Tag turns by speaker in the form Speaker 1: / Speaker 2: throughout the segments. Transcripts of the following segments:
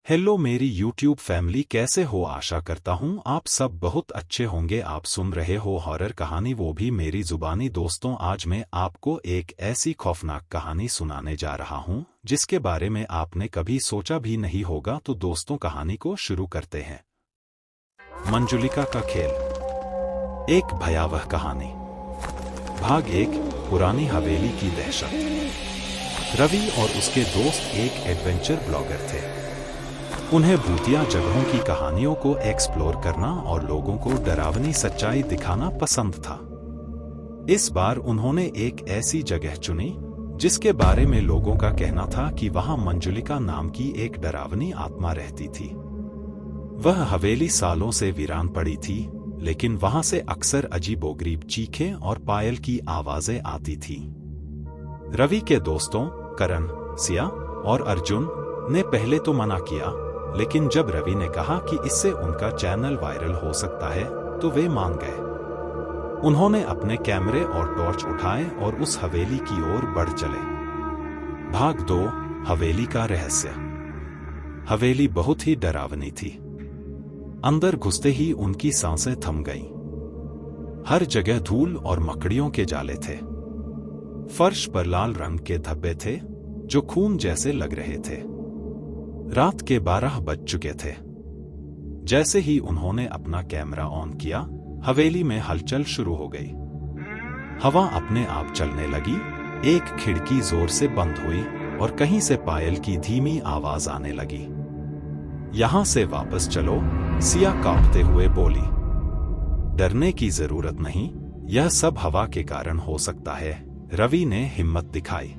Speaker 1: Hello मेरी YouTube family, कैसे हो? आशा करता हूँ आप सब बहुत अच्छे होंगे। आप सुन रहे हो हॉरर कहानी, वो भी मेरी जुबानी। दोस्तों, आज मैं आपको एक ऐसी खौफनाक कहानी सुनाने जा रहा हूँ जिसके बारे में आपने कभी सोचा भी नहीं होगा। तो दोस्तों, कहानी को शुरू करते हैं। मंजुलिका का खेल। एक भयावह कहानी। भाग 1। पुरानी हवेली की दहशत। रवि और उसके दोस्त एक एडवेंचर ब्लॉगर थे। उन्हें भूतिया जगहों की कहानियों को एक्सप्लोर करना और लोगों को डरावनी सच्चाई दिखाना पसंद था। इस बार उन्होंने एक ऐसी जगह चुनी जिसके बारे में लोगों का कहना था कि वहां मंजुलिका नाम की एक डरावनी आत्मा रहती थी। वह हवेली सालों से वीरान पड़ी थी, लेकिन वहां से अक्सर अजीबोगरीब चीखें और पायल की आवाजें आती थी। रवि के दोस्तों करण, सिया और अर्जुन ने पहले तो मना किया, लेकिन जब रवि ने कहा कि इससे उनका चैनल वायरल हो सकता है तो वे मान गए। उन्होंने अपने कैमरे और टॉर्च उठाए और उस हवेली की ओर बढ़ चले। भाग 2। हवेली का रहस्य। हवेली बहुत ही डरावनी थी। अंदर घुसते ही उनकी सांसें थम गईं। हर जगह धूल और मकड़ियों के जाले थे। फर्श पर लाल रंग के धब्बे थे जो खून जैसे लग रहे थे। रात के 12 बज चुके थे। जैसे ही उन्होंने अपना कैमरा ऑन किया, हवेली में हलचल शुरू हो गई। हवा अपने आप चलने लगी, एक खिड़की जोर से बंद हुई और कहीं से पायल की धीमी आवाज आने लगी। यहां से वापस चलो, सिया कांपते हुए बोली। डरने की जरूरत नहीं, यह सब हवा के कारण हो सकता है, रवि ने हिम्मत दिखाई।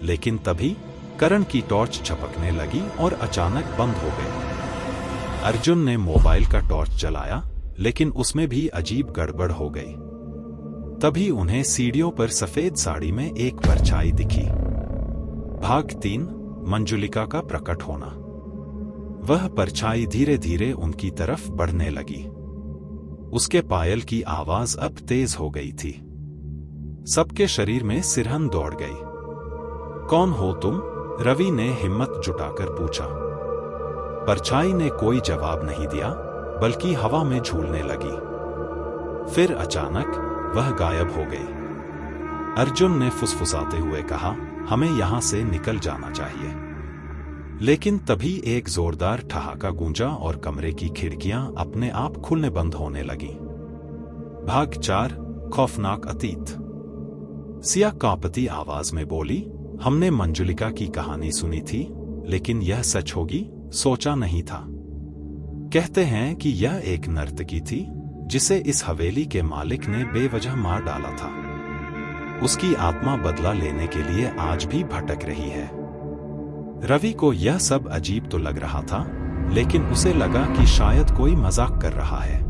Speaker 1: लेकिन तभी करण की टॉर्च झपकने लगी और अचानक बंद हो गई। अर्जुन ने मोबाइल का टॉर्च जलाया, लेकिन उसमें भी अजीब गड़बड़ हो गई। तभी उन्हें सीढ़ियों पर सफेद साड़ी में एक परछाई दिखी। भाग 3। मंजुलिका का प्रकट होना। वह परछाई धीरे धीरे उनकी तरफ बढ़ने लगी। उसके पायल की आवाज अब तेज हो गई थी। सबके शरीर में सिरहन दौड़ गई। कौन हो तुम? रवि ने हिम्मत जुटाकर पूछा। परछाई ने कोई जवाब नहीं दिया, बल्कि हवा में झूलने लगी। फिर अचानक वह गायब हो गई। अर्जुन ने फुसफुसाते हुए कहा, हमें यहां से निकल जाना चाहिए। लेकिन तभी एक जोरदार ठहाका गूंजा और कमरे की खिड़कियां अपने आप खुलने बंद होने लगीं। भाग 4। खौफनाक अतीत। सिया कांपती आवाज में बोली, हमने मंजुलिका की कहानी सुनी थी, लेकिन यह सच होगी सोचा नहीं था। कहते हैं कि यह एक नर्तकी थी जिसे इस हवेली के मालिक ने बेवजह मार डाला था। उसकी आत्मा बदला लेने के लिए आज भी भटक रही है। रवि को यह सब अजीब तो लग रहा था, लेकिन उसे लगा कि शायद कोई मजाक कर रहा है।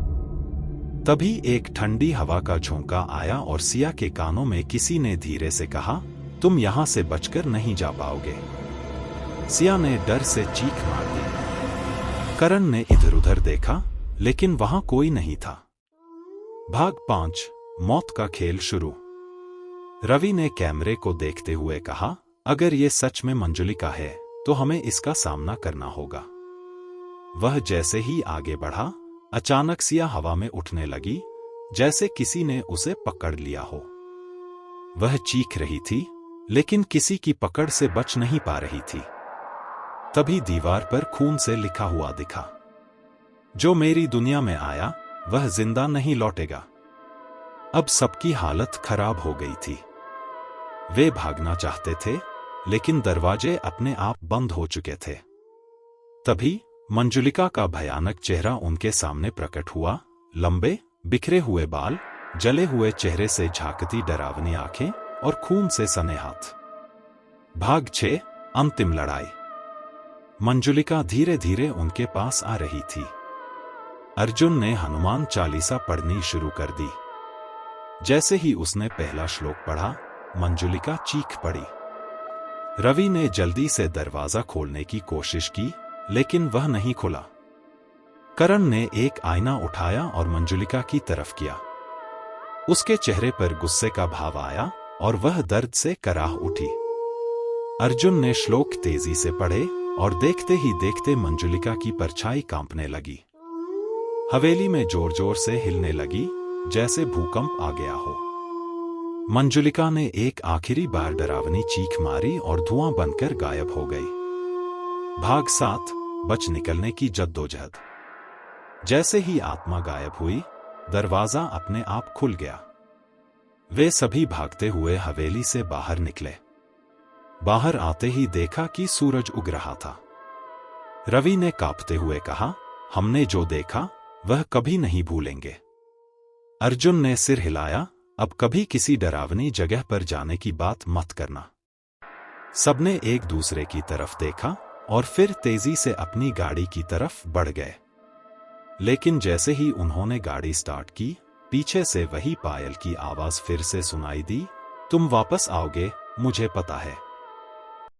Speaker 1: तभी एक ठंडी हवा का झोंका आया और सिया के कानों में किसी ने धीरे से कहा, तुम यहां से बचकर नहीं जा पाओगे। सिया ने डर से चीख मार दी। करण ने इधर उधर देखा, लेकिन वहां कोई नहीं था। भाग 5। मौत का खेल शुरू। रवि ने कैमरे को देखते हुए कहा, अगर ये सच में मंजुलिका है तो हमें इसका सामना करना होगा। वह जैसे ही आगे बढ़ा, अचानक सिया हवा में उठने लगी, जैसे किसी ने उसे पकड़ लिया हो। वह चीख रही थी, लेकिन किसी की पकड़ से बच नहीं पा रही थी। तभी दीवार पर खून से लिखा हुआ दिखा, जो मेरी दुनिया में आया वह जिंदा नहीं लौटेगा। अब सबकी हालत खराब हो गई थी। वे भागना चाहते थे, लेकिन दरवाजे अपने आप बंद हो चुके थे। तभी मंजुलिका का भयानक चेहरा उनके सामने प्रकट हुआ। लंबे बिखरे हुए बाल, जले हुए चेहरे से झांकती डरावनी आंखें और खून से सने हाथ। भाग 6। अंतिम लड़ाई। मंजुलिका धीरे धीरे उनके पास आ रही थी। अर्जुन ने हनुमान चालीसा पढ़नी शुरू कर दी। जैसे ही उसने पहला श्लोक पढ़ा, मंजुलिका चीख पड़ी। रवि ने जल्दी से दरवाजा खोलने की कोशिश की, लेकिन वह नहीं खुला। करण ने एक आईना उठाया और मंजुलिका की तरफ किया। उसके चेहरे पर गुस्से का भाव आया और वह दर्द से कराह उठी। अर्जुन ने श्लोक तेजी से पढ़े, और देखते ही देखते मंजुलिका की परछाई कांपने लगी। हवेली में जोर जोर से हिलने लगी, जैसे भूकंप आ गया हो। मंजुलिका ने एक आखिरी बार डरावनी चीख मारी और धुआं बनकर गायब हो गई। भाग 7 बच निकलने की जद्दोजहद। जैसे ही आत्मा गायब हुई, दरवाजा अपने आप खुल गया। वे सभी भागते हुए हवेली से बाहर निकले। बाहर आते ही देखा कि सूरज उग रहा था। रवि ने कांपते हुए कहा, हमने जो देखा वह कभी नहीं भूलेंगे। अर्जुन ने सिर हिलाया, अब कभी किसी डरावनी जगह पर जाने की बात मत करना। सबने एक दूसरे की तरफ देखा और फिर तेजी से अपनी गाड़ी की तरफ बढ़ गए। लेकिन जैसे ही उन्होंने गाड़ी स्टार्ट की, पीछे से वही पायल की आवाज फिर से सुनाई दी, तुम वापस आओगे, मुझे पता है।